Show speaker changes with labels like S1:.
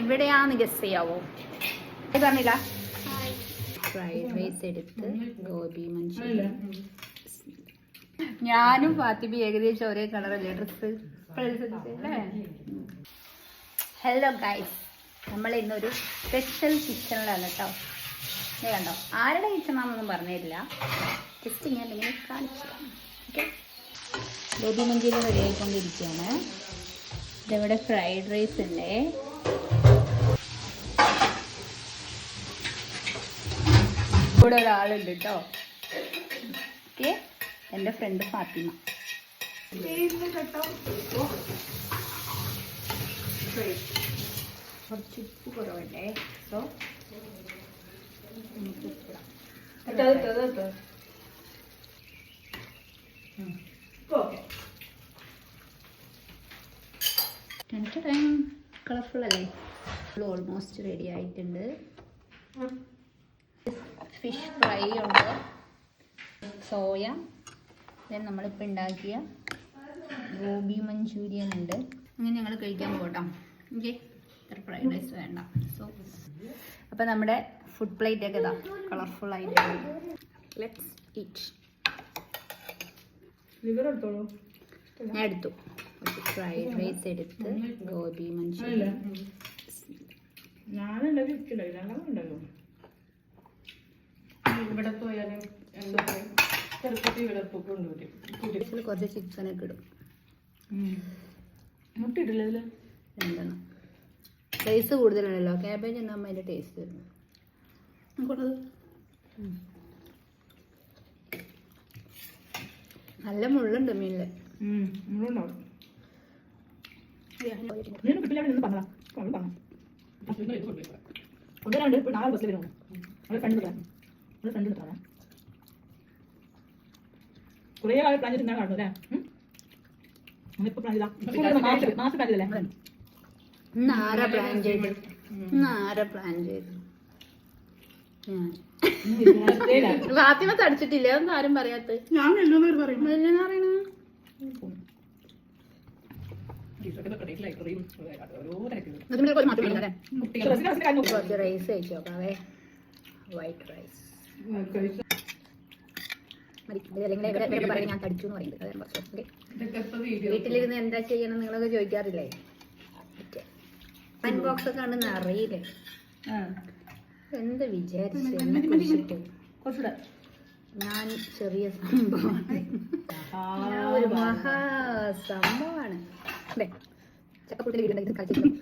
S1: എവിടെയാന്ന് ഗസ് ചെയ്യാവോ? പറഞ്ഞില്ല. Fried rice എടുത്ത് ഗോബി മഞ്ചൂരിയൻ. ഞാനും ഫാത്തിമ ഏകദേശം ഒരേ കളറല്ലേ ഡ്രസ്സ്. ഹലോ ഗൈസ്, നമ്മൾ ഇന്നൊരു സ്പെഷ്യൽ കിച്ചണിലാണ് കേട്ടോ. ഇത് കണ്ടോ, ആരുടെ കിച്ചണാണെന്നൊന്നും പറഞ്ഞില്ല, ജസ്റ്റ് ഞാൻ ഇങ്ങനെ കാണിച്ചു. ഓക്കെ, ഗോബി മഞ്ചൂരിയൻ റെഡി ആയിക്കൊണ്ടിരിക്കുകയാണ്. ഇതവിടെ ഫ്രൈഡ് റൈസ് ഉണ്ട്. ഇവിടെ ഒരാളുണ്ട് കേട്ടോ. ഓക്കെ, എൻ്റെ ഫ്രണ്ട് ഫാത്തിമ. കുറച്ച് ഉപ്പ് കുറവുണ്ടേ, സോ നമുക്ക് ഉപ്പിടാം. കളർഫുൾ അല്ലേ? ഓൾമോസ്റ്റ് റെഡി ആയിട്ടുണ്ട്. ഫിഷ് ഫ്രൈ ഉണ്ട്, സോയ, ദെൻ നമ്മളിപ്പോൾ ഉണ്ടാക്കിയ ഗോബി മഞ്ചൂരിയൻ ഉണ്ട്. അങ്ങനെ ഞങ്ങൾ കഴിക്കാൻ പോകട്ടോ. ഓക്കെ, ഫ്രൈഡ് റൈസ് വേണ്ട. സോ അപ്പോൾ നമ്മുടെ ഫുഡ് പ്ലേറ്റ് ഒക്കെ ഇതാ കളർഫുൾ ആയിട്ടുണ്ട്. Let's eat. ഞാൻ എടുത്തു. ഫ്രൈഡ് റൈസ് എടുത്ത് ഗോബി മഞ്ചൂരിയൻ. കുറച്ച് ചിക്കനൊക്കെ ഇടും. രണ്ടെണ്ണം. റൈസ് കൂടുതലാണല്ലോ, ക്യാബേജ് ഉണ്ടാകുമ്പോൾ അതിൻ്റെ ടേസ്റ്റ് വരും. നല്ല മുള്ളുണ്ട് മീനില്.
S2: കുറേ ആൾ പ്ലാൻ ചെയ്ത് കാണുന്നു അല്ലേ?
S1: ആരാ പ്ലാൻ ചെയ്ത്? ഫാത്തിമ തടിച്ചിട്ടില്ല, അതൊന്നും ആരും പറയാത്ത.
S2: ഞാൻ പറയും
S1: കുറച്ച് റൈസ് കഴിച്ചു നോക്കാവേ. വൈറ്റ് റൈസ് ഞാൻ തടിച്ചു എന്ന് പറയുന്നത്. വീട്ടിലിരുന്ന് എന്താ ചെയ്യണം നിങ്ങളൊക്കെ ചോദിക്കാറില്ലേ? അൺബോക്സ് ഒക്കെ ഉണ്ടെന്ന് അറിയില്ലേ? എന്ത് വിചാരിച്ചിട്ട് ഞാൻ ചെറിയ സംഭവമാണ്, ഒരു മഹാസംഭവമാണ്. ചക്കപ്പുട്ടിൽ വീടുണ്ടെങ്കിൽ കളിച്ചിട്ടുണ്ടോ?